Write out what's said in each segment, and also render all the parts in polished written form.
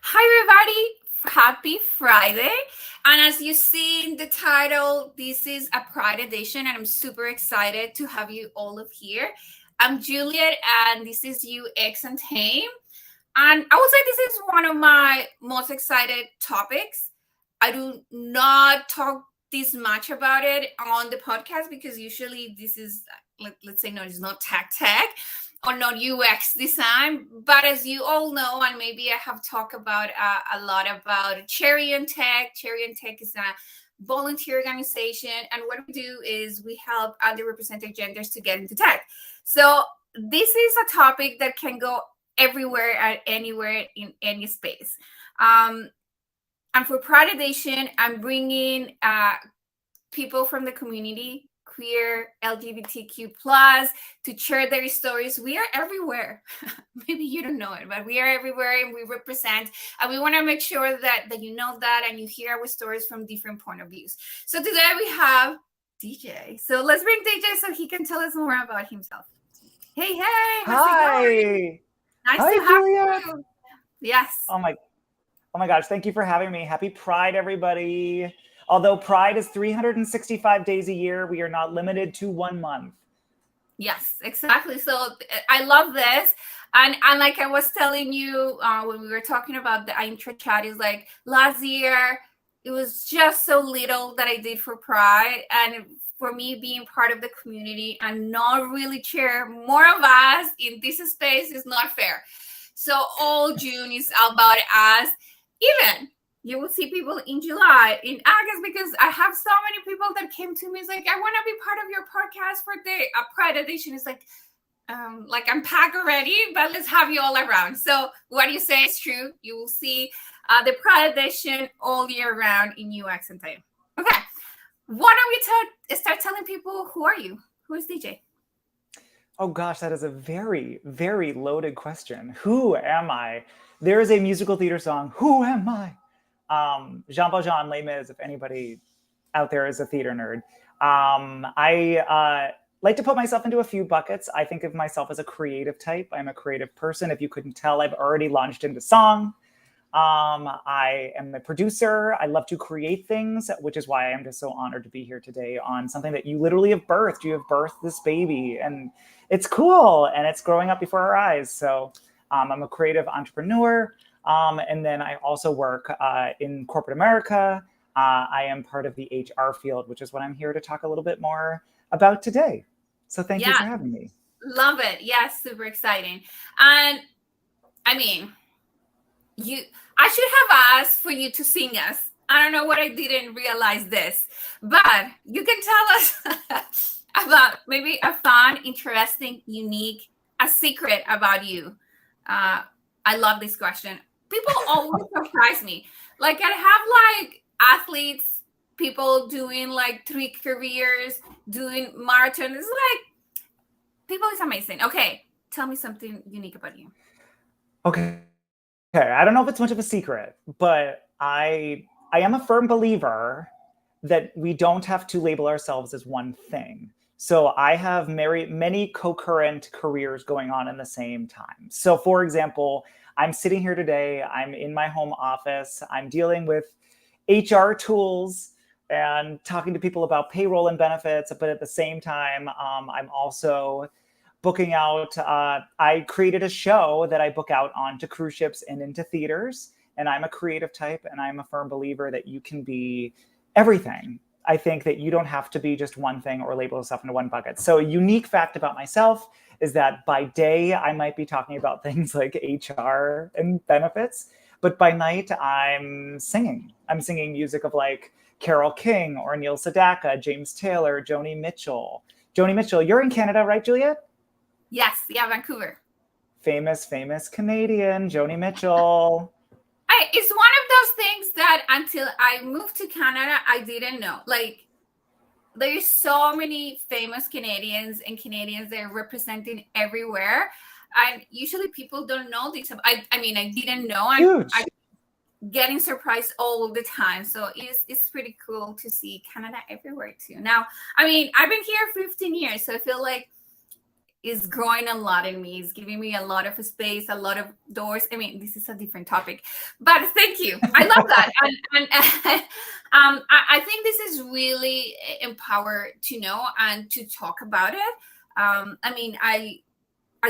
Hi, everybody. Happy Friday. And as you see in the title, this is a Pride edition, and I'm super excited to have you all of here. I'm Juliet, and this is UX Untamed. And I would say this is one of my most excited topics. I do not talk this much about it on the podcast because usually this is, let's say, no, it's not tech or not UX design. But as you all know, and maybe I have talked about a lot about Cherry on Tech. Cherry on Tech is a volunteer organization, and what we do is we help underrepresented genders to get into tech. So this is a topic that can go everywhere and anywhere in any space. Um, and for Pride Edition, I'm bringing people from the community, queer, LGBTQ plus, to share their stories. We are everywhere. Maybe you don't know it, but we are everywhere and we represent. And we want to make sure that you know that and you hear our stories from different point of views. So today we have DJ. So let's bring DJ so he can tell us more about himself. Hey, how's it going? Nice Hi, to have Julia. you. Yes. Oh my gosh. Thank you for having me. Happy Pride, everybody. Although Pride is 365 days a year, we are not limited to 1 month. Yes, exactly. So I love this. And like I was telling you when we were talking about the intro chat, is like last year, it was just so little that I did for Pride. And for me, being part of the community and not really share more of us in this space is not fair. So all June is about us. Even you will see people in July, in August, because I have so many people that came to me. It's like, I want to be part of your podcast for the Pride edition. It's like I'm packed already, but let's have you all around. So what you say is true. You will see the Pride edition all year round in UX Untamed. Okay. Why don't we start telling people, who are you? Who is DJ? Oh gosh, that is a very, very loaded question. Who am I? There is a musical theater song, Who Am I? Jean Valjean, Les Mis, if anybody out there is a theater nerd. I like to put myself into a few buckets. I think of myself as a creative type. I'm a creative person. If you couldn't tell, I've already launched into song. I am a producer. I love to create things, which is why I'm just so honored to be here today on something that you literally have birthed. You have birthed this baby, and it's cool, and it's growing up before our eyes. So I'm a creative entrepreneur. And then I also work in corporate America. I am part of the HR field, which is what I'm here to talk a little bit more about today. So thank you for having me. Love it. Yes, super exciting. And I mean, I should have asked for you to sing us. I don't know what I didn't realize this, but you can tell us about maybe a fun, interesting, unique, a secret about you. I love this question. People always surprise me. Like I have like athletes, people doing like 3 careers, doing marathons. It's like people is amazing. Okay, tell me something unique about you. Okay, I don't know if it's much of a secret, but I am a firm believer that we don't have to label ourselves as one thing. So I have many co-current careers going on in the same time. So for example, I'm sitting here today, I'm in my home office, I'm dealing with HR tools and talking to people about payroll and benefits, but at the same time, I'm also booking out, I created a show that I book out onto cruise ships and into theaters, and I'm a creative type, and I'm a firm believer that you can be everything. I think that you don't have to be just one thing or label yourself into one bucket. So a unique fact about myself is that by day, I might be talking about things like HR and benefits, but by night, I'm singing. I'm singing music of like Carole King or Neil Sedaka, James Taylor, Joni Mitchell. Joni Mitchell, you're in Canada, right, Juliet? Yes, yeah, Vancouver. Famous Canadian, Joni Mitchell. It's one of those things that until I moved to Canada, I didn't know. Like, there's so many famous Canadians and Canadians that are representing everywhere. And usually people don't know this. I mean, I didn't know. Huge. I'm getting surprised all the time. So it's pretty cool to see Canada everywhere too. Now, I mean, I've been here 15 years. So I feel like is growing a lot in me. It's giving me a lot of space, a lot of doors. I mean, this is a different topic, but thank you. I love that. And I think this is really empowered to know and to talk about it. I mean, I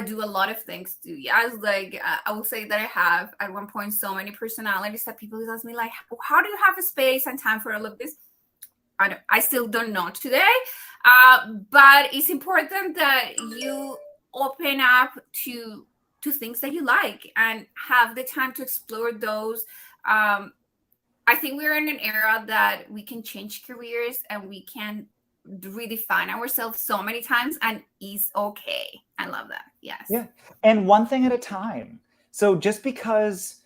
do a lot of things too. Yes, like I will say that I have at one point so many personalities that people ask me like, how do you have a space and time for all of this? I still don't know today, but it's important that you open up to things that you like and have the time to explore those. I think we're in an era that we can change careers and we can redefine ourselves so many times, and is okay. I love that. Yes. Yeah. And one thing at a time. So just because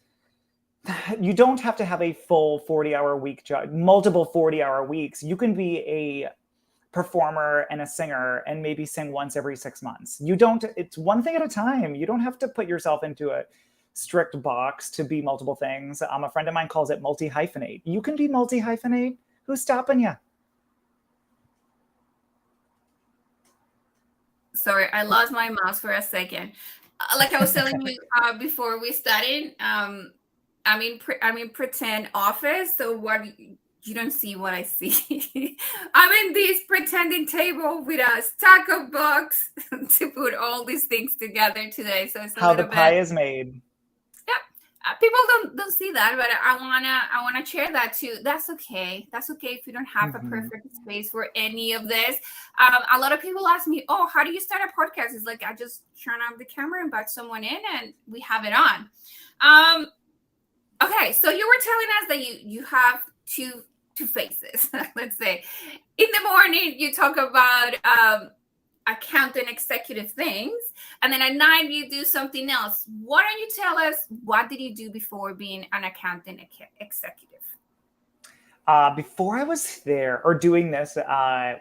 you don't have to have a full 40-hour week job, multiple 40-hour weeks, you can be a performer and a singer and maybe sing once every 6 months. It's one thing at a time. You don't have to put yourself into a strict box to be multiple things. A friend of mine calls it multi-hyphenate. You can be multi-hyphenate. Who's stopping you? Sorry, I lost my mouse for a second. Like I was telling you before we started, I'm in pretend office. So what you don't see what I see. I'm in this pretending table with a stack of books to put all these things together today. So it's how the pie is made. People don't see that, but I wanna share that too. That's okay. That's okay if you don't have a perfect space for any of this. A lot of people ask me, "Oh, how do you start a podcast?" It's like I just turn on the camera, invite someone in, and we have it on. Okay, so you were telling us that you have two phases. Let's say, in the morning you talk about accountant executive things, and then at night you do something else. Why don't you tell us what did you do before being an accountant executive? Before I was there or doing this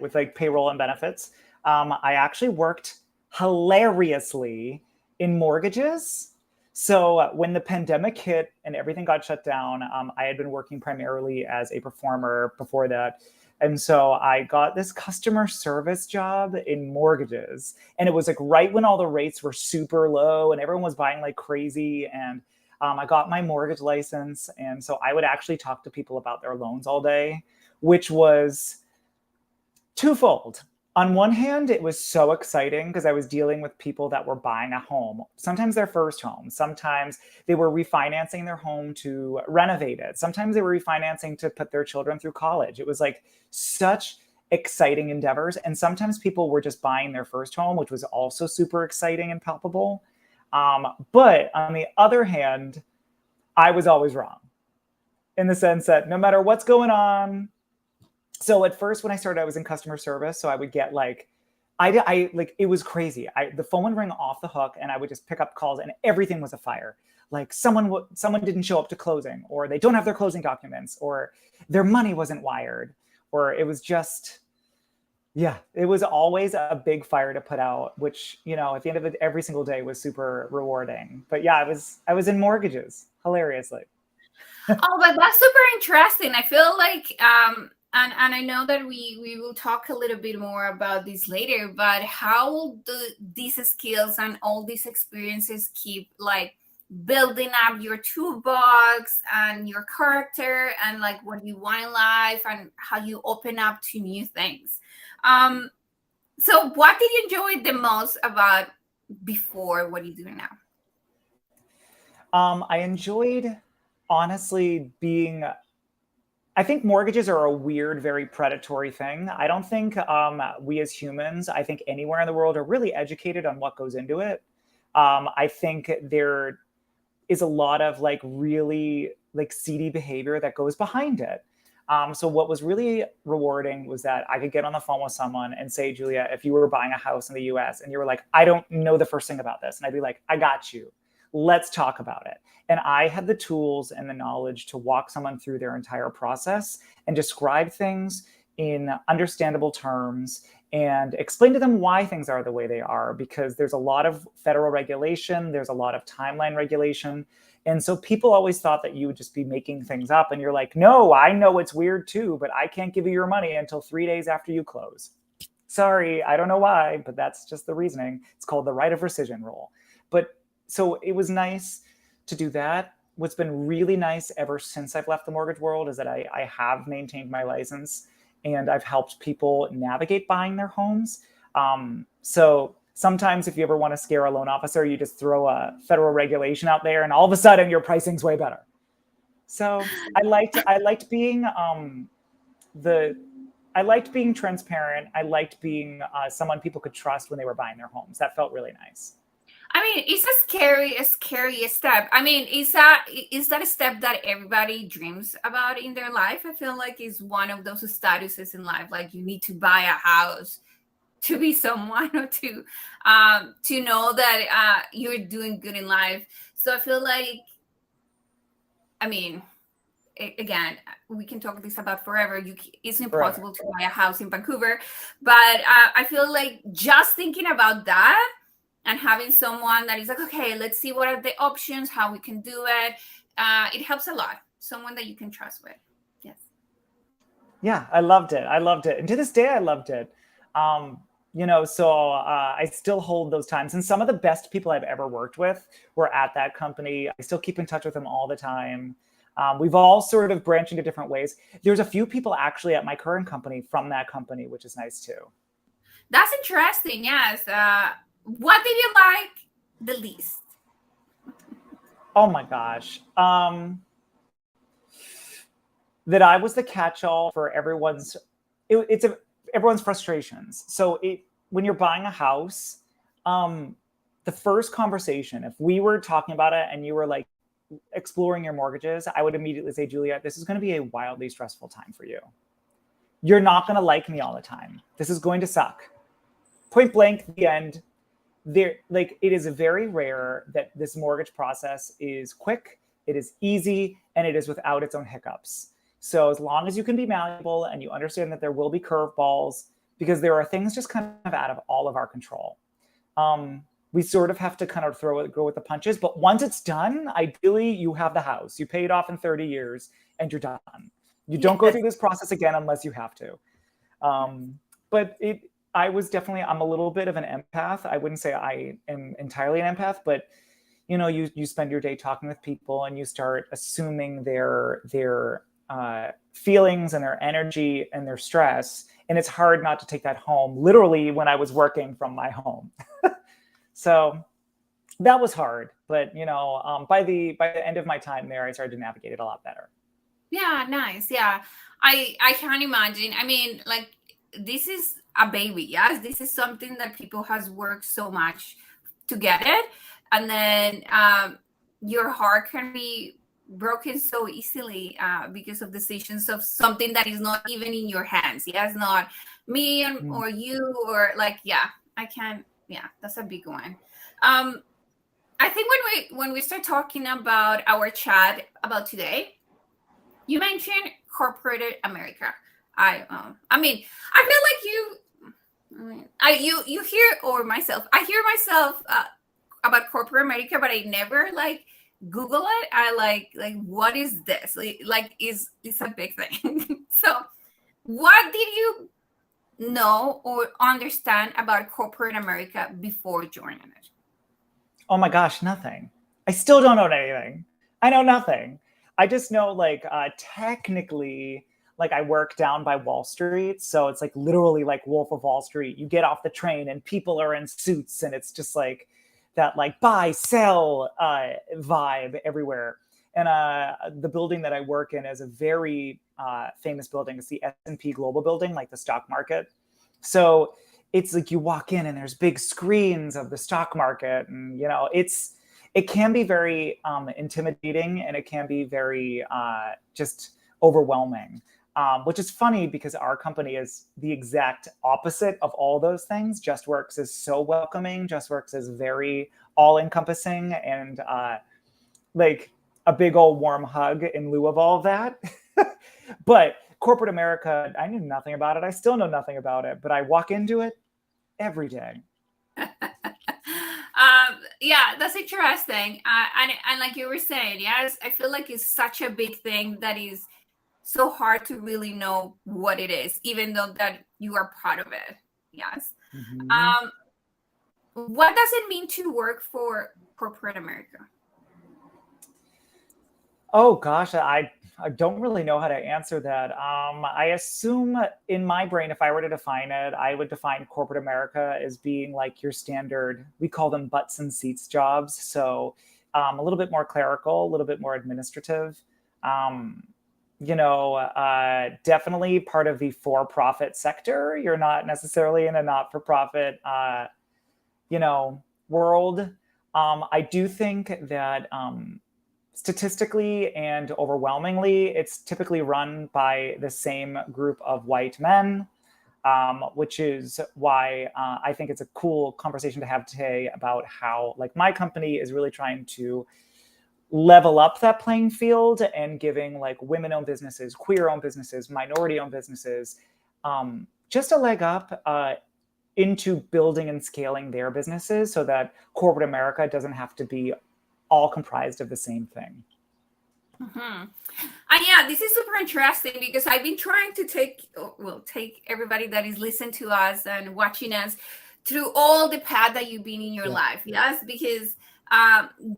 with like payroll and benefits, I actually worked hilariously in mortgages. So when the pandemic hit and everything got shut down, I had been working primarily as a performer before that. And so I got this customer service job in mortgages. And it was like right when all the rates were super low and everyone was buying like crazy. And I got my mortgage license. And so I would actually talk to people about their loans all day, which was twofold. On one hand, it was so exciting because I was dealing with people that were buying a home, sometimes their first home. Sometimes they were refinancing their home to renovate it. Sometimes they were refinancing to put their children through college. It was like such exciting endeavors. And sometimes people were just buying their first home, which was also super exciting and palpable. But on the other hand, I was always wrong in the sense that no matter what's going on. So at first when I started, I was in customer service. So I would get like, I like, it was crazy. The phone would ring off the hook and I would just pick up calls and everything was a fire. Like someone didn't show up to closing, or they don't have their closing documents, or their money wasn't wired, or it was just, yeah, it was always a big fire to put out, which, you know, at the end of it, every single day was super rewarding. But yeah, I was in mortgages, hilariously. Oh, but that's super interesting. I feel like, and I know that we will talk a little bit more about this later, but how do these skills and all these experiences keep like building up your toolbox and your character and like what you want in life and how you open up to new things. So what did you enjoy the most about before what are you doing now? I enjoyed honestly being, I think mortgages are a weird, very predatory thing. I don't think we as humans, I think anywhere in the world, are really educated on what goes into it. I think there is a lot of like really like seedy behavior that goes behind it. So what was really rewarding was that I could get on the phone with someone and say, Julia, if you were buying a house in the US and you were like, I don't know the first thing about this. And I'd be like, I got you. Let's talk about it. And I had the tools and the knowledge to walk someone through their entire process and describe things in understandable terms and explain to them why things are the way they are, because there's a lot of federal regulation, there's a lot of timeline regulation. And so people always thought that you would just be making things up. And you're like, no, I know it's weird too, but I can't give you your money until 3 days after you close. Sorry, I don't know why, but that's just the reasoning. It's called the right of rescission rule. But so it was nice to do that. What's been really nice ever since I've left the mortgage world is that I have maintained my license and I've helped people navigate buying their homes. So sometimes if you ever want to scare a loan officer, you just throw a federal regulation out there and all of a sudden your pricing's way better. So I liked being the I liked being transparent. I liked being someone people could trust when they were buying their homes. That felt really nice. I mean, it's a scary step. I mean, is that a step that everybody dreams about in their life? I feel like it's one of those statuses in life. Like you need to buy a house to be someone, or to know that you're doing good in life. So I feel like, I mean, again, we can talk this about forever. It's Forever. impossible to buy a house in Vancouver, but I feel like just thinking about that and having someone that is like, okay, let's see what are the options, how we can do it. It helps a lot. Someone that you can trust with. Yes. Yeah, I loved it. I loved it. And to this day, I loved it. So I still hold those times. And some of the best people I've ever worked with were at that company. I still keep in touch with them all the time. We've all sort of branched into different ways. There's a few people actually at my current company from that company, which is nice too. That's interesting. Yes. What did you like the least? Oh my gosh. That I was the catch-all for everyone's frustrations. So when you're buying a house, the first conversation, if we were talking about it and you were like exploring your mortgages, I would immediately say, Julia, this is going to be a wildly stressful time for you. You're not going to like me all the time. This is going to suck. Point blank, the end. It is very rare that this mortgage process is quick, it is easy, and it is without its own hiccups. So as long as you can be malleable and you understand that there will be curveballs, because there are things just kind of out of all of our control. We sort of have to kind of go with the punches. But once it's done, ideally you have the house. You pay it off in 30 years and you're done. You don't go through this process again unless you have to. But I'm a little bit of an empath. I wouldn't say I am entirely an empath, but you spend your day talking with people and you start assuming their feelings and their energy and their stress. And it's hard not to take that home, literally when I was working from my home. So that was hard. But, by the end of my time there, I started to navigate it a lot better. Yeah, nice. Yeah. I can imagine. I mean, like, this is a baby. Yes. This is something that people has worked so much to get it. And then your heart can be broken so easily because of decisions of something that is not even in your hands. Yes, not me or you, or like, yeah, I can. Yeah, that's a big one. I think when we start talking about our chat about today, you mentioned corporate America. I mean, I feel like you hear, or myself, I hear myself about corporate America, but I never like Google it. I like what is this? Like is it's a big thing. So what did you know or understand about corporate America before joining it? Oh my gosh, nothing. I still don't know anything. I know nothing. I just know technically, like I work down by Wall Street, so it's like literally like Wolf of Wall Street. You get off the train and people are in suits, and it's just like that like buy sell vibe everywhere. And the building that I work in is a very famous building. It's the S&P Global building, like the stock market. So it's like you walk in and there's big screens of the stock market, and it can be very intimidating, and it can be very just overwhelming. Which is funny because our company is the exact opposite of all those things. JustWorks is so welcoming. JustWorks is very all-encompassing and like a big old warm hug in lieu of all of that. But corporate America, I knew nothing about it. I still know nothing about it, but I walk into it every day. Yeah, that's interesting. And like you were saying, yes, I feel like it's such a big thing that is so hard to really know what it is, even though that you are part of it. Yes. Mm-hmm. Um, what does it mean to work for corporate America? Oh gosh, I don't really know how to answer that. I assume in my brain, if I were to define it, I would define corporate America as being like your standard, we call them butts and seats jobs. So a little bit more clerical, a little bit more administrative. Um, definitely part of the for-profit sector. You're not necessarily in a not-for-profit, world. I do think that statistically and overwhelmingly, it's typically run by the same group of white men, which is why I think it's a cool conversation to have today about how, like, my company is really trying to level up that playing field and giving like women-owned businesses, queer-owned businesses, minority-owned businesses just a leg up into building and scaling their businesses so that corporate America doesn't have to be all comprised of the same thing. Mm-hmm. And yeah, this is super interesting because I've been trying to take everybody that is listening to us and watching us through all the path that you've been in your life. Yes, because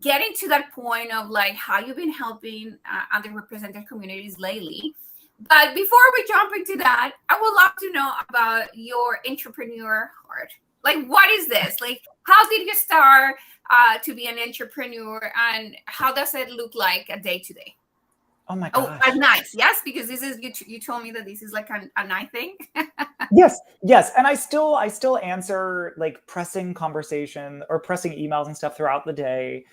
getting to that point of like how you've been helping underrepresented communities lately. But before we jump into that, I would love to know about your entrepreneur heart. Like, what is this? Like, how did you start to be an entrepreneur, and how does it look like a day to day? Oh my Oh, gosh. nice. Yes, because this is you told me that this is like a night thing. Yes, and I still answer like pressing conversation or pressing emails and stuff throughout the day.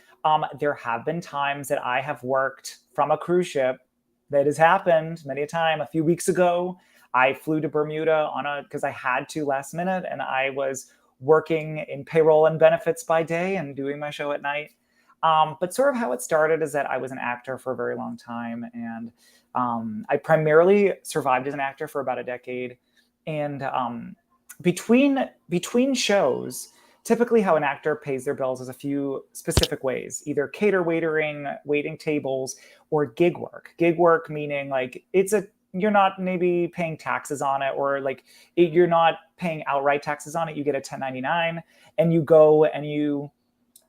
There have been times that I have worked from a cruise ship. That has happened many a time. A few weeks ago, I flew to Bermuda because I had to last minute, and I was working in payroll and benefits by day and doing my show at night. But sort of how it started is that I was an actor for a very long time, and I primarily survived as an actor for about a decade. And between shows, typically how an actor pays their bills is a few specific ways: either cater waitering, waiting tables, or gig work. Gig work meaning like you're not maybe paying taxes on it, or like you're not paying outright taxes on it. You get a 1099, and you go and you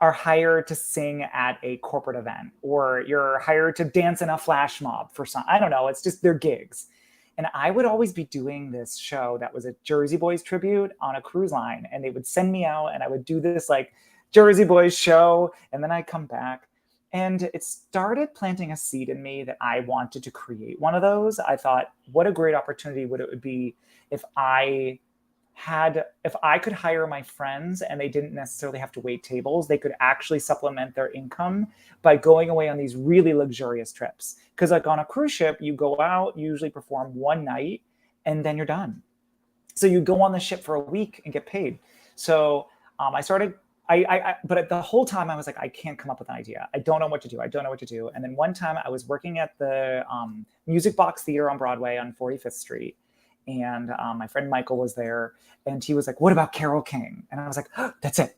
are hired to sing at a corporate event, or you're hired to dance in a flash mob for some, I don't know, it's just their gigs. And I would always be doing this show that was a Jersey Boys tribute on a cruise line, and they would send me out and I would do this like Jersey Boys show, and then I'd come back. And it started planting a seed in me that I wanted to create one of those. I thought, what a great opportunity would it be if I could hire my friends and they didn't necessarily have to wait tables. They could actually supplement their income by going away on these really luxurious trips. Because like on a cruise ship, you go out, you usually perform one night, and then you're done. So you go on the ship for a week and get paid. So I started. But at the whole time I was like, I can't come up with an idea. I don't know what to do. I don't know what to do. And then one time I was working at the Music Box Theater on Broadway on 45th Street. And my friend Michael was there, and he was like, what about Carole King? And I was like, oh, that's it.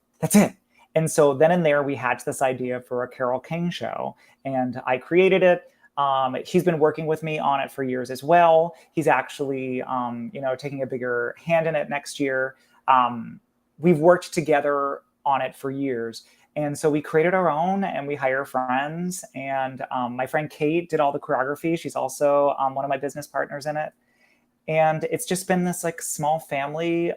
And so then and there we hatched this idea for a Carole King show, and I created it. He's been working with me on it for years as well. He's actually, taking a bigger hand in it next year. We've worked together on it for years. And so we created our own, and we hire friends. And my friend Kate did all the choreography. She's also one of my business partners in it. And it's just been this like small family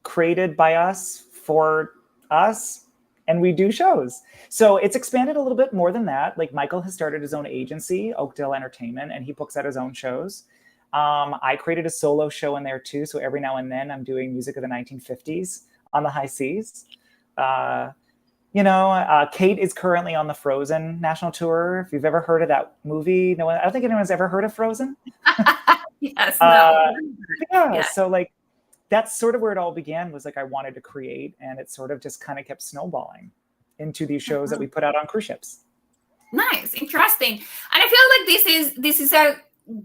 created by us for us, and we do shows. So it's expanded a little bit more than that. Like Michael has started his own agency, Oakdale Entertainment, and he books out his own shows. I created a solo show in there too. So every now and then I'm doing music of the 1950s on the high seas. Kate is currently on the Frozen national tour. If you've ever heard of that movie, no one, I don't think anyone's ever heard of Frozen. Yes, no. Yeah, so like that's sort of where it all began, was like I wanted to create, and it sort of just kind of kept snowballing into these shows that we put out on cruise ships. Nice, interesting. And I feel like this is a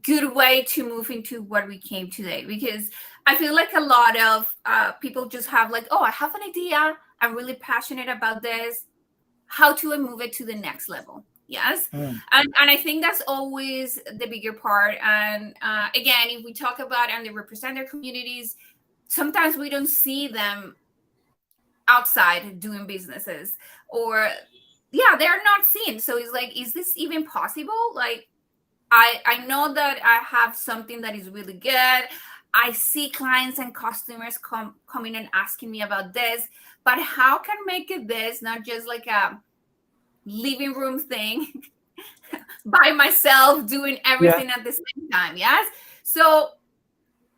good way to move into what we came today, because I feel like a lot of people just have like, oh, I have an idea, I'm really passionate about this, how do I move it to the next level? Yes. And I think that's always the bigger part. And again, if we talk about underrepresented communities, sometimes we don't see them outside doing businesses, or yeah, they're not seen. So it's like, is this even possible? Like, I know that I have something that is really good. I see clients and customers coming and asking me about this, but how can I make it this not just like a living room thing by myself doing Yeah. everything at the same time? Yes. So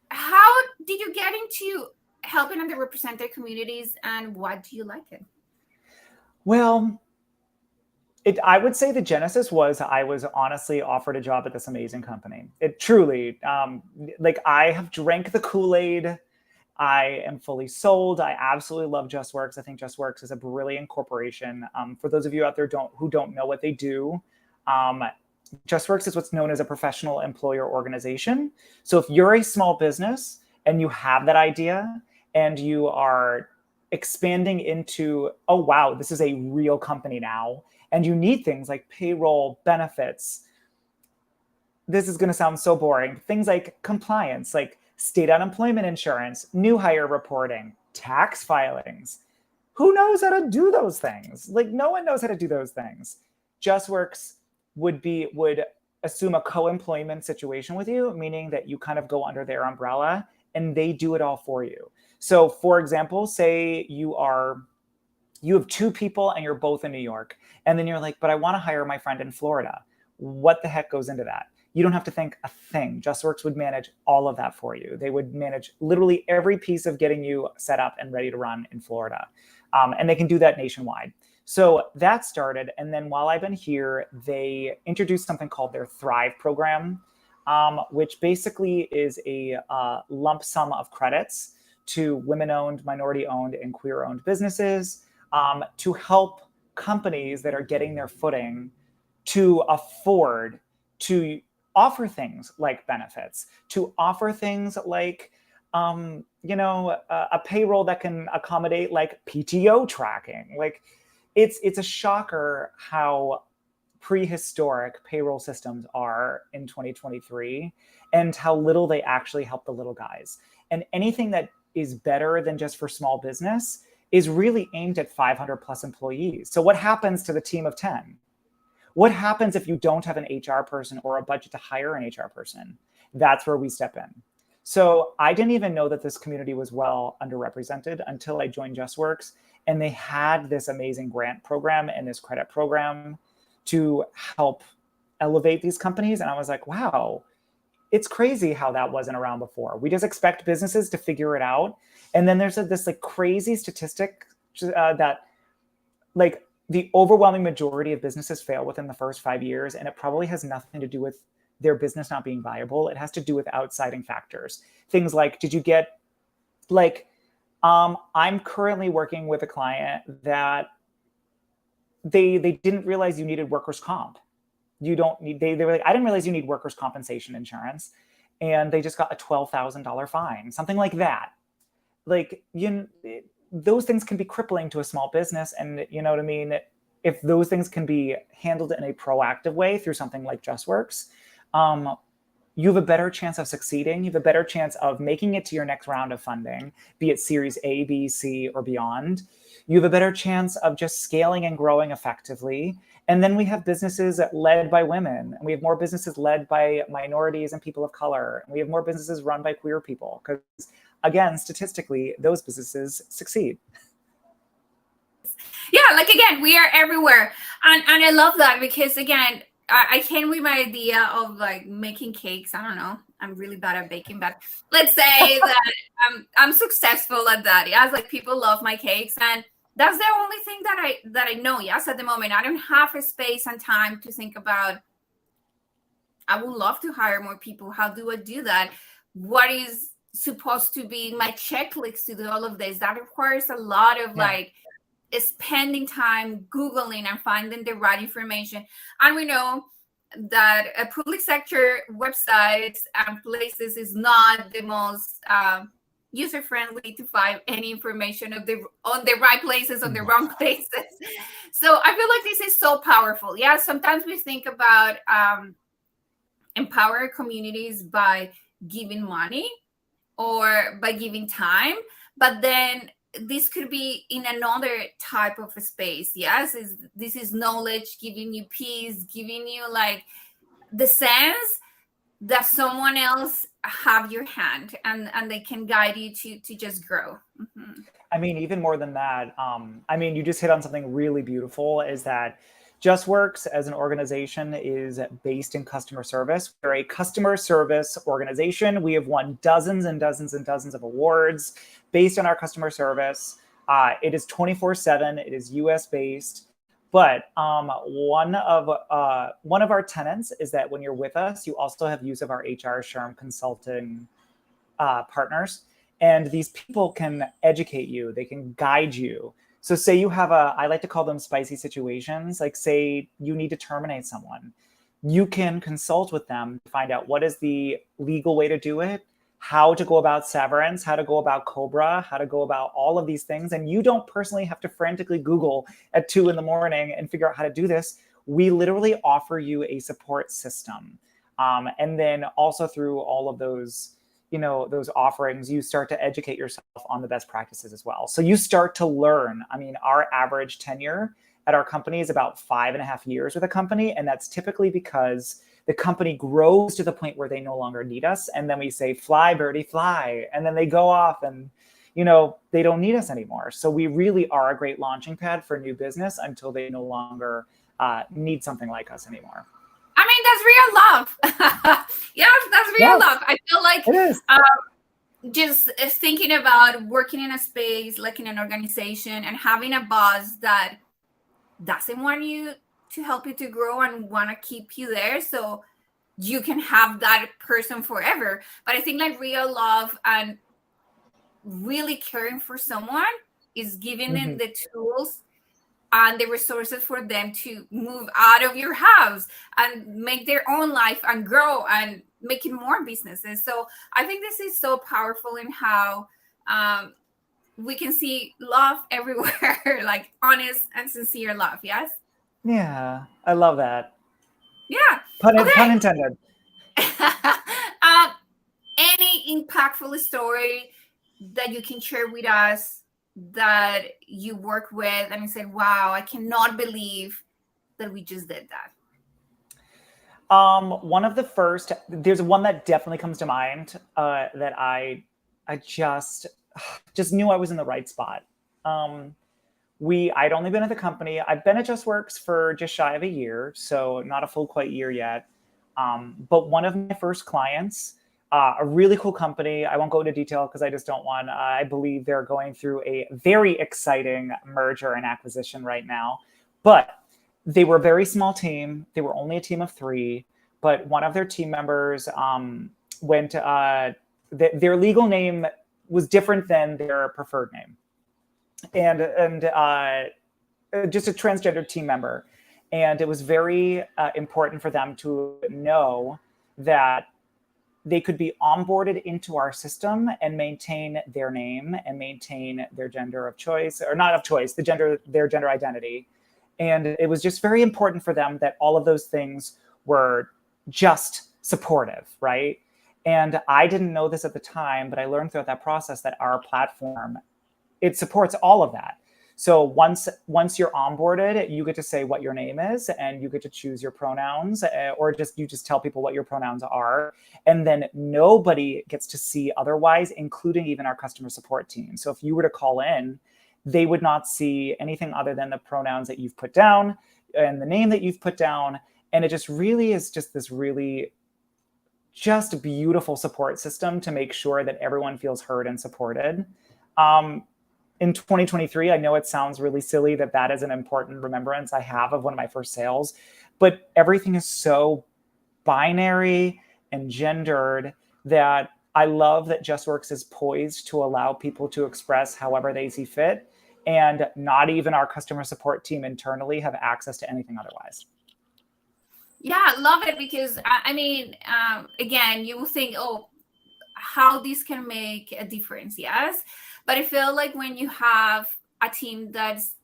how did you get into helping underrepresented communities, and why do you like it? Well, I would say the genesis was I was honestly offered a job at this amazing company. It truly, like, I have drank the Kool-Aid. I am fully sold. I absolutely love JustWorks. I think JustWorks is a brilliant corporation. For those of you out there who don't know what they do, um, JustWorks is what's known as a professional employer organization. So if you're a small business and you have that idea and you are expanding into, oh, wow, this is a real company now, and you need things like payroll, benefits. This is going to sound so boring. Things like compliance, like state unemployment insurance, new hire reporting, tax filings. Who knows how to do those things? Like, no one knows how to do those things. JustWorks would assume a co-employment situation with you, meaning that you kind of go under their umbrella and they do it all for you. So, for example, say you have two people and you're both in New York, and then you're like, but I want to hire my friend in Florida. What the heck goes into that? You don't have to think a thing. JustWorks would manage all of that for you. They would manage literally every piece of getting you set up and ready to run in Florida. And they can do that nationwide. So that started. And then while I've been here, they introduced something called their Thrive program, which basically is a lump sum of credits to women-owned, minority-owned, and queer-owned businesses, to help companies that are getting their footing to afford to offer things like benefits, to offer things like, a payroll that can accommodate like PTO tracking. Like, it's a shocker how prehistoric payroll systems are in 2023 and how little they actually help the little guys. And anything that is better than just for small business is really aimed at 500 plus employees. So what happens to the team of 10? What happens if you don't have an HR person or a budget to hire an HR person? That's where we step in. So I didn't even know that this community was well underrepresented until I joined JustWorks, and they had this amazing grant program and this credit program to help elevate these companies. And I was like, wow, it's crazy how that wasn't around before. We just expect businesses to figure it out. And then there's this like crazy statistic that like the overwhelming majority of businesses fail within the first 5 years. And it probably has nothing to do with their business not being viable. It has to do with outsiding factors. Things like, did you get like, I'm currently working with a client that they didn't realize you needed workers' comp. You don't need, they were like, I didn't realize you need workers' compensation insurance. And they just got a $12,000 fine, something like that. Like, those things can be crippling to a small business. And you know what I mean? If those things can be handled in a proactive way through something like JustWorks, you have a better chance of succeeding. You have a better chance of making it to your next round of funding, be it Series A, B, C, or beyond. You have a better chance of just scaling and growing effectively. And then we have businesses led by women, and we have more businesses led by minorities and people of color. And we have more businesses run by queer people, because again, statistically, those businesses succeed. Yeah, like again, we are everywhere. And I love that, because again, I came with my idea of like making cakes. I don't know. I'm really bad at baking, but let's say that I'm successful at that. Yes, like people love my cakes, and that's the only thing that I know. Yes, at the moment, I don't have a space and time to think about. I would love to hire more people. How do I do that? What is supposed to be my checklist to do all of this? That requires a lot of like spending time Googling and finding the right information. And we know that a public sector websites and places is not the most user-friendly to find any information on the right places, on the wrong places. So I feel like this is so powerful. Yeah, sometimes we think about empower communities by giving money, or by giving time, but then this could be in another type of a space. Yes, this is knowledge giving you peace, giving you like the sense that someone else have your hand, and they can guide you to just grow. Mm-hmm. I mean, even more than that, I mean, you just hit on something really beautiful, is that JustWorks as an organization is based in customer service. We're a customer service organization. We have won dozens and dozens and dozens of awards based on our customer service. It is 24/7. It is US based. But one of our tenets is that when you're with us, you also have use of our HR SHRM consulting partners. And these people can educate you, they can guide you. So say you have I like to call them spicy situations, like say you need to terminate someone. You can consult with them to find out what is the legal way to do it, how to go about severance, how to go about COBRA, how to go about all of these things. And you don't personally have to frantically Google at 2 a.m. and figure out how to do this. We literally offer you a support system. And then also through all of those those offerings, you start to educate yourself on the best practices as well. So you start to learn. I mean, our average tenure at our company is about 5.5 years with a company. And that's typically because the company grows to the point where they no longer need us. And then we say, fly, birdie, fly. And then they go off and, they don't need us anymore. So we really are a great launching pad for new business until they no longer need something like us anymore. I mean, that's real love. Yes, that's real love. I feel like it is. Just thinking about working in a space, like in an organization, and having a boss that doesn't want you to help you to grow and want to keep you there so you can have that person forever. But I think like real love and really caring for someone is giving them the tools and the resources for them to move out of your house and make their own life and grow and making more businesses. So I think this is so powerful in how we can see love everywhere, like honest and sincere love. Yes. Yeah, I love that. Yeah. Pun Okay. intended. Any impactful story that you can share with us that you work with and you said, wow, I cannot believe that we just did that? One of the first, there's one that definitely comes to mind that I just knew I was in the right spot. I'd only been at the company. I've been at JustWorks for just shy of a year, so not a full quite year yet. But one of my first clients, a really cool company. I won't go into detail because I just don't want. I believe they're going through a very exciting merger and acquisition right now. But they were a very small team. They were only a team of 3. But one of their team members went. Their legal name was different than their preferred name, and just a transgender team member. And it was very important for them to know that they could be onboarded into our system and maintain their name and maintain their gender of choice, or not of choice, their gender identity. And it was just very important for them that all of those things were just supportive, right? And I didn't know this at the time, but I learned throughout that process that our platform, it supports all of that. So once you're onboarded, you get to say what your name is, and you get to choose your pronouns, or you just tell people what your pronouns are, and then nobody gets to see otherwise, including even our customer support team. So if you were to call in, they would not see anything other than the pronouns that you've put down and the name that you've put down, and it just really is just this really just beautiful support system to make sure that everyone feels heard and supported. In 2023, I know it sounds really silly that is an important remembrance I have of one of my first sales, but everything is so binary and gendered that I love that JustWorks is poised to allow people to express however they see fit, and not even our customer support team internally have access to anything otherwise. Yeah, I love it because I mean, again, you will think, oh, how this can make a difference. Yes. But I feel like when you have a team that's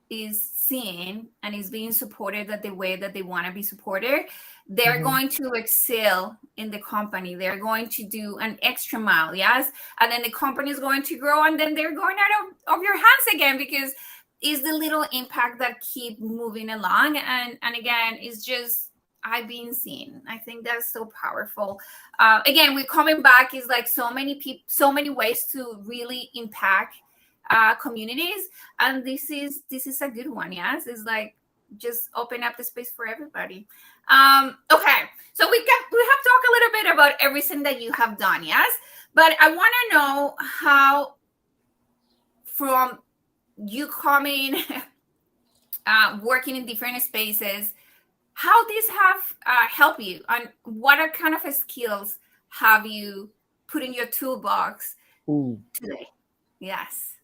is seen and is being supported at the way that they want to be supported, they're Mhm. going to excel in the company. They're going to do an extra mile, yes, and then the company is going to grow, and then they're going out of your hands again, because it's the little impact that keep moving along. And again, it's just I've been seen. I think that's so powerful. Again, we're coming back is like so many people, so many ways to really impact communities, and this is a good one. Yes, it's like just open up the space for everybody. Okay, so we have talked a little bit about everything that you have done. Yes, but I want to know how, from you coming working in different spaces, how these have helped you, and what are kind of skills have you put in your toolbox Ooh. today? Yes.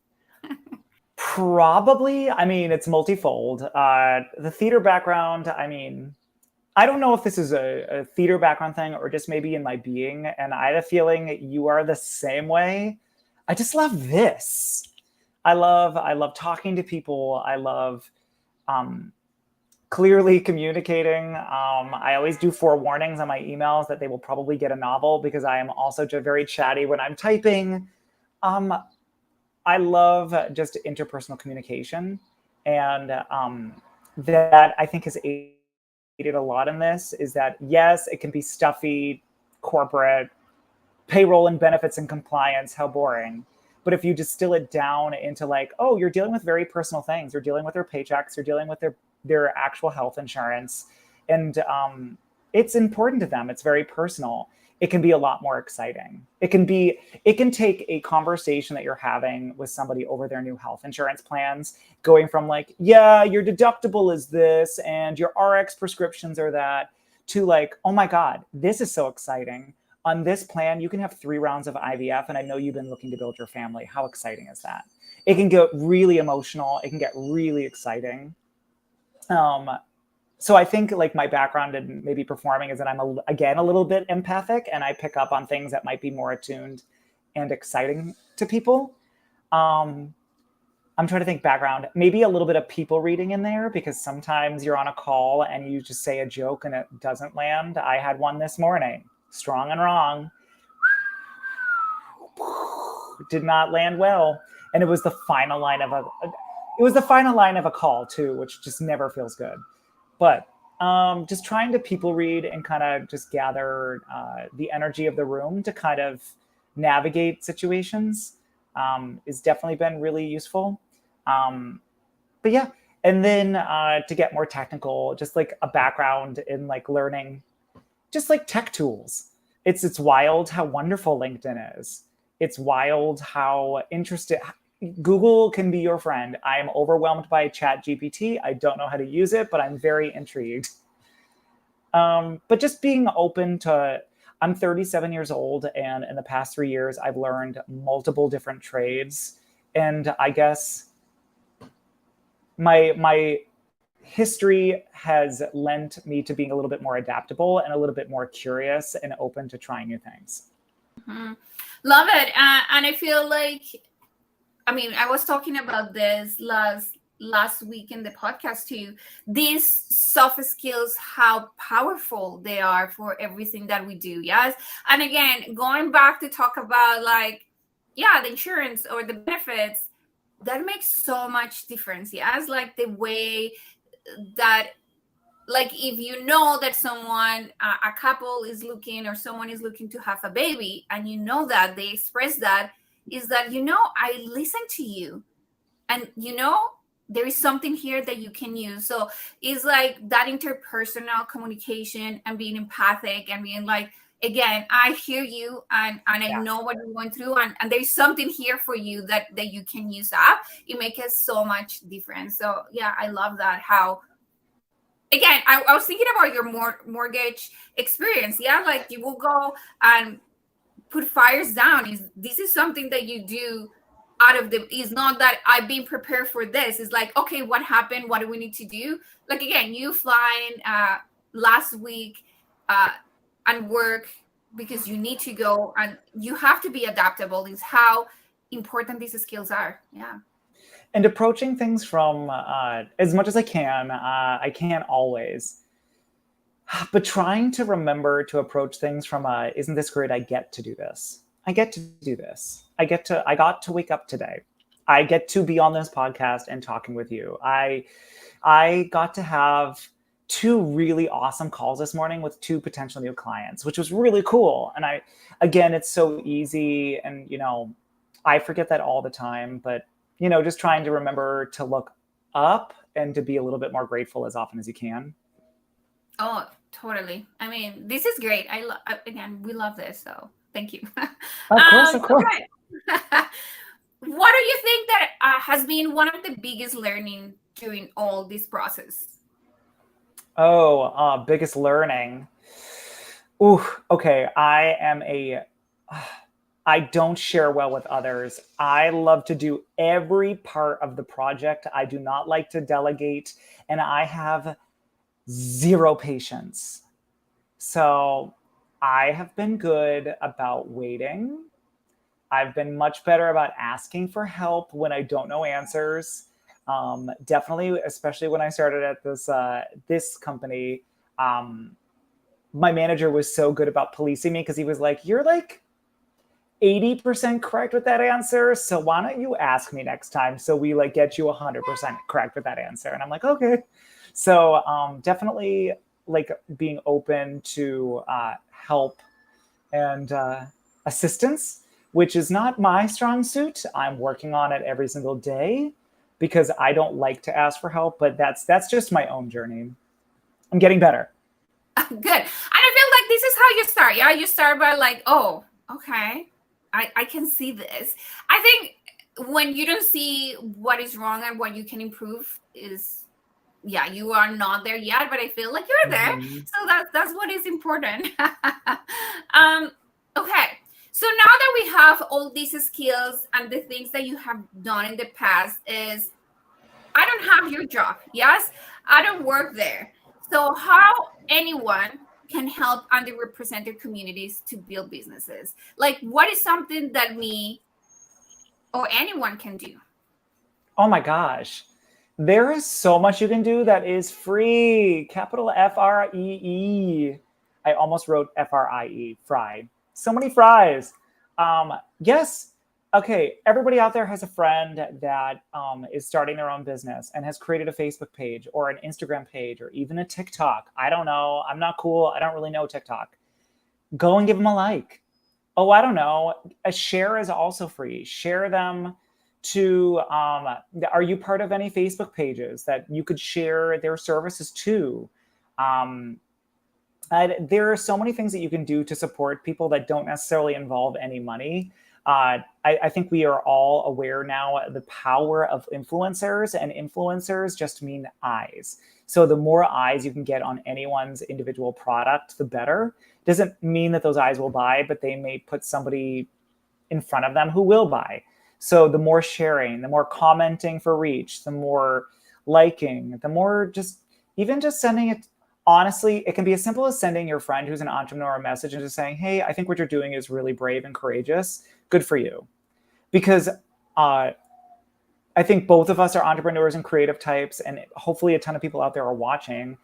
Probably, I mean, it's multifold. The theater background, I mean, I don't know if this is a theater background thing or just maybe in my being, and I had a feeling you are the same way. I just love this. I love talking to people. I love um, clearly communicating. I always do forewarnings on my emails that they will probably get a novel because I am also very chatty when I'm typing. Um, I love just interpersonal communication, and that I think has aided a lot in this. Is that yes, it can be stuffy, corporate, payroll and benefits and compliance. How boring! But if you distill it down into like, oh, you're dealing with very personal things. You're dealing with their paychecks. You're dealing with their actual health insurance, and it's important to them. It's very personal. It can be a lot more exciting. It can take a conversation that you're having with somebody over their new health insurance plans, going from like, yeah, your deductible is this and your RX prescriptions are that, to like, oh my God, this is so exciting. On this plan, you can have 3 rounds of IVF, and I know you've been looking to build your family. How exciting is that? It can get really emotional. It can get really exciting. Um, so I think like my background in maybe performing is that I'm again a little bit empathic, and I pick up on things that might be more attuned and exciting to people. Um, I'm trying to think background, maybe a little bit of people reading in there, because sometimes you're on a call and you just say a joke and it doesn't land. I had one this morning, strong and wrong, did not land well, and it was the final line of a call too, which just never feels good. But just trying to people read and kind of just gather the energy of the room to kind of navigate situations is definitely been really useful. Um, but yeah, and then to get more technical, just like a background in like learning, just like tech tools. It's wild how wonderful LinkedIn is. It's wild how interested Google can be your friend. I am overwhelmed by Chat GPT. I don't know how to use it, but I'm very intrigued. But just being open to, I'm 37 years old, and in the past 3 years, I've learned multiple different trades. And I guess my history has lent me to being a little bit more adaptable and a little bit more curious and open to trying new things. Mhm. Love it. And I feel like, I mean, I was talking about this last week in the podcast too. These soft skills, how powerful they are for everything that we do. Yes. And again, going back to talk about like, yeah, the insurance or the benefits, that makes so much difference. Yes. Like the way that, like if you know that someone, a couple is looking, or someone is looking to have a baby, and you know that they express that, is that, I listen to you, and there is something here that you can use. So it's like that interpersonal communication and being empathic and being like, again, I hear you, and I know what you're going through, and there's something here for you that you can use up. It makes us so much difference. So yeah, I love that. How, again, I was thinking about your mortgage experience. Yeah, like you will go and put fires down. This is something that you do out of the, is not that I've been prepared for this. It's like, okay, what happened? What do we need to do? Like again, you flying last week uh and work because you need to go, and you have to be adaptable. Is how important these skills are. Yeah. And approaching things from as much as I can. I can't always, but trying to remember to approach things from isn't this great? I get to do this. I get to do this. I got to wake up today. I get to be on this podcast and talking with you. I got to have two really awesome calls this morning with two potential new clients, which was really cool. And again, it's so easy, and I forget that all the time, but just trying to remember to look up and to be a little bit more grateful as often as you can. Oh, totally. I mean, this is great. Again, we love this, so thank you. Of course, of course. Okay. What do you think that has been one of the biggest learning during all this process? Oh, biggest learning. Ooh, okay. I don't share well with others. I love to do every part of the project. I do not like to delegate, and I have zero patience. So I have been good about waiting. I've been much better about asking for help when I don't know answers. Definitely, especially when I started at this company, my manager was so good about policing me because he was like, "You're like 80% correct with that answer, so why don't you ask me next time so we like get you 100% correct with that answer?" And I'm like, okay. So definitely like being open to help and assistance, which is not my strong suit. I'm working on it every single day because I don't like to ask for help, but that's just my own journey. I'm getting better. Good. And I feel like this is how you start. Yeah, you start by like, oh, okay, I can see this. I think when you don't see what is wrong and what you can improve is, yeah, you are not there yet, but I feel like you're there. Mm-hmm. So that's what is important. Okay. So now that we have all these skills and the things that you have done in the past is, I don't have your job. Yes, I don't work there. So how anyone can help underrepresented communities to build businesses? Like, what is something that me or anyone can do? Oh my gosh. There is so much you can do that is free. Capital FREE. I almost wrote FRIE, fry. So many fries. Yes. Okay. Everybody out there has a friend that is starting their own business and has created a Facebook page or an Instagram page or even a TikTok. I don't know. I'm not cool. I don't really know TikTok. Go and give them a like. Oh, I don't know. A share is also free. Share them to, are you part of any Facebook pages that you could share their services to? Um, there are so many things that you can do to support people that don't necessarily involve any money. I think we are all aware now the power of influencers, and influencers just mean eyes. So the more eyes you can get on anyone's individual product, the better. Doesn't mean that those eyes will buy, but they may put somebody in front of them who will buy. So the more sharing, the more commenting for reach, the more liking, the more even just sending it. Honestly, it can be as simple as sending your friend who's an entrepreneur a message and just saying, "Hey, I think what you're doing is really brave and courageous. Good for you." Because I think both of us are entrepreneurs and creative types, and hopefully a ton of people out there are watching.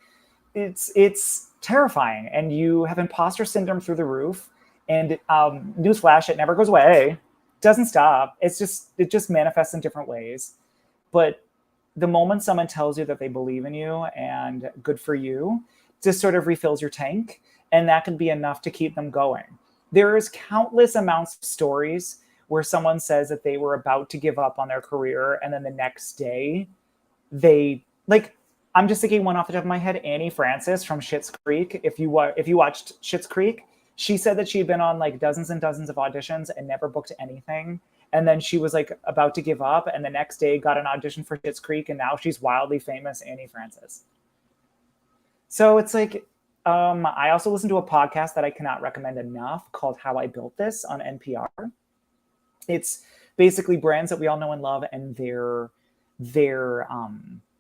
It's terrifying, and you have imposter syndrome through the roof. And newsflash, it never goes away. Doesn't stop. It just manifests in different ways. But the moment someone tells you that they believe in you and good for you, just sort of refills your tank, and that can be enough to keep them going. There's countless amounts of stories where someone says that they were about to give up on their career, and then the next day they like, I'm just thinking one off the top of my head, Annie Francis from Schitt's Creek. If you watched Schitt's Creek, she said that she'd been on like dozens and dozens of auditions and never booked anything. And then she was like about to give up, and the next day got an audition for Schitt's Creek, and now she's wildly famous, Annie Francis. So it's like, I also listen to a podcast that I cannot recommend enough called How I Built This on NPR. It's basically brands that we all know and love, and their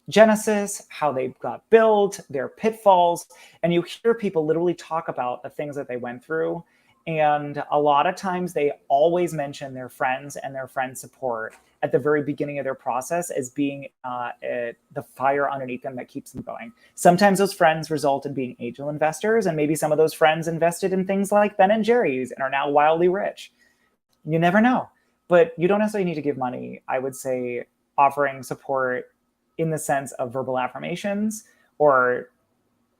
genesis, how they got built, their pitfalls, and you hear people literally talk about the things that they went through. And a lot of times they always mention their friends and their friend support at the very beginning of their process as being the fire underneath them that keeps them going. Sometimes those friends result in being angel investors, and maybe some of those friends invested in things like Ben and Jerry's and are now wildly rich. You never know. But you don't necessarily need to give money. I would say offering support in the sense of verbal affirmations or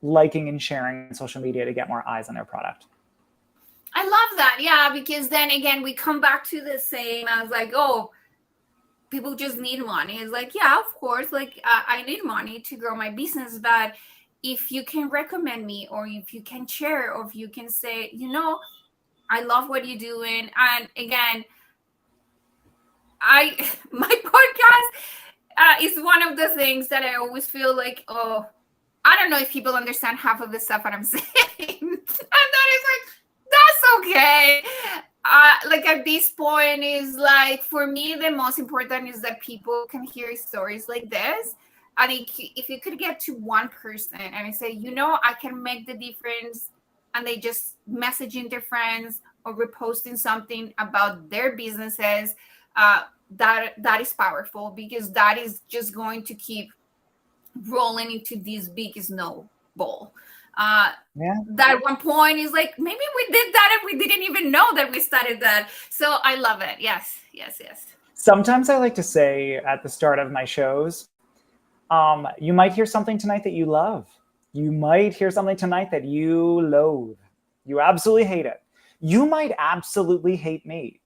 liking and sharing on social media to get more eyes on their product. I love that. Yeah, because then again, we come back to the same as like, oh, people just need money. It's like, yeah, of course, like I need money to grow my business. But if you can recommend me, or if you can share, or if you can say, I love what you're doing. And again, my podcast is one of the things that I always feel like, oh, I don't know if people understand half of the stuff that I'm saying. And that is like, that's okay. Like at this point is like, for me, the most important is that people can hear stories like this. And if you could get to one person and I say, I can make the difference, and they just messaging their friends or reposting something about their businesses, that is powerful, because that is just going to keep rolling into this big snowball. That one point is like, maybe we did that and we didn't even know that we started that. So I love it. Yes. Sometimes I like to say at the start of my shows, you might hear something tonight that you love. You might hear something tonight that you loathe. You absolutely hate it. You might absolutely hate me.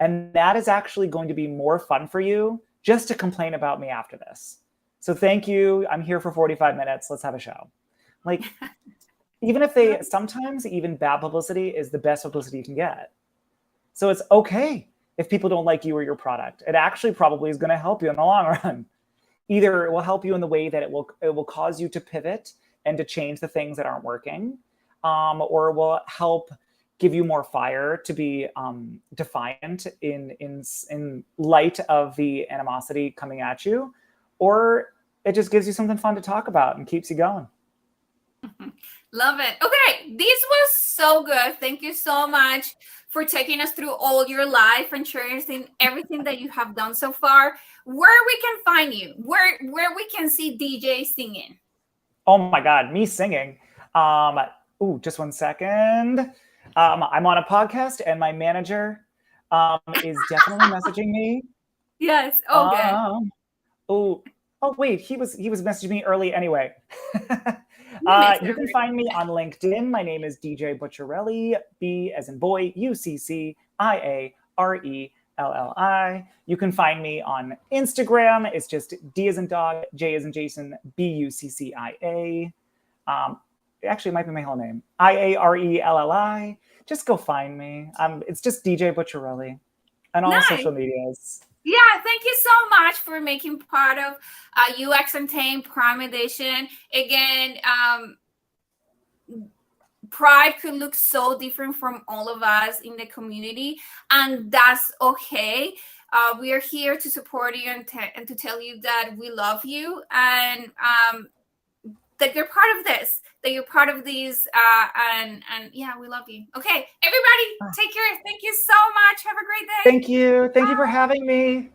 And that is actually going to be more fun for you just to complain about me after this. So thank you. I'm here for 45 minutes. Let's have a show. Like, sometimes even bad publicity is the best publicity you can get. So it's okay if people don't like you or your product. It actually probably is going to help you in the long run. Either it will help you in the way that it will cause you to pivot and to change the things that aren't working, or it will help give you more fire to be defiant in light of the animosity coming at you, or it just gives you something fun to talk about and keeps you going. Love it. Okay, this was so good. Thank you so much for taking us through all your life and sharing everything that you have done so far. Where we can find you, where we can see DJ singing. Oh my God, me singing. Just 1 second. I'm on a podcast and my manager is definitely messaging me. Yes. Okay. Oh wait, he was messaging me early anyway. You can find me on LinkedIn. My name is DJ Bucciarelli, B as in boy, UCCIARELLI. You can find me on Instagram. It's just D as in dog, J as in Jason, BUCCIA. Actually, it might be my whole name, IARELLI. Just go find me. It's just DJ Bucciarelli on all social medias. Yeah, thank you so much for making part of UX Untamed Prime Edition. Again, Pride could look so different from all of us in the community, and that's okay. We are here to support you and to tell you that we love you, and that you're part of this, that you're part of these, and yeah, we love you. Okay, everybody, take care. Thank you so much. Have a great day. Thank you for having me.